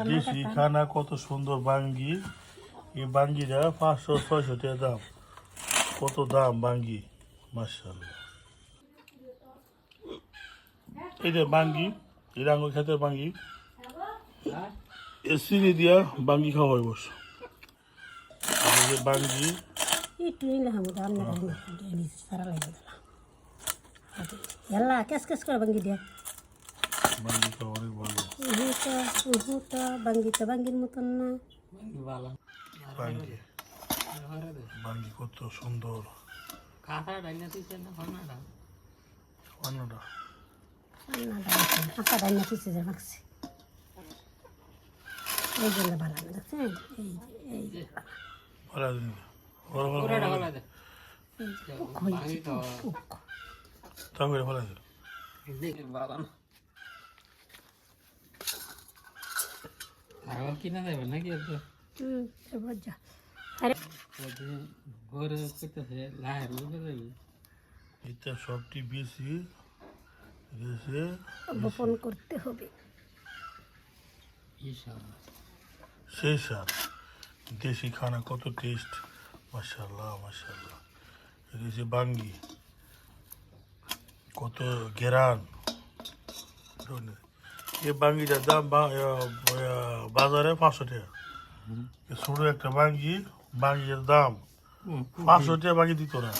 দেশি খানা কত সুন্দর বাঙ্গি। এই বাঙ্গিটা 500-600 টাকা দাম। কত দাম বাঙ্গি, মাশাআল্লাহ। এই যে বাঙ্গি, এই আঙ্গুর খেতের বাঙ্গি, চিনি দিয়া বাঙ্গি খাওয়া হয় বস। এই যে বাঙ্গি ಎಲ್ಲ ಕೆಸ್ করে বাঙ্গি দিয়া বাঙ্গি খাওয়া অনেক ভালো। বাঙ্গি তো বাঙ্গির মতন না। বাঙ্গি বাঙ্গি কত সুন্দর। অন্যটা হাতা ডাইনা পিছিয়ে যা রাখছে এই জন্য ভালো না দেখছেন এই যে ভালো দিন তাঙ্গে ভালো দিন কিনা যাবে নাকি যা আরে ঘরে করতেছে লাহের লোকে যাবে এটা সবটি বেশি গেছে বপন করতে হবে। সেই স্বাদ দেশি খানা কত টেস্ট, মাশাআল্লাহ মাশাআল্লাহ। এই যে বাঙ্গি কত গেরান। এই বাঙ্গিটার দাম বাজারে 500 টাকা। ছোট একটা বাঙ্গির দাম 500 টাকা বাঙ্গি দিত না।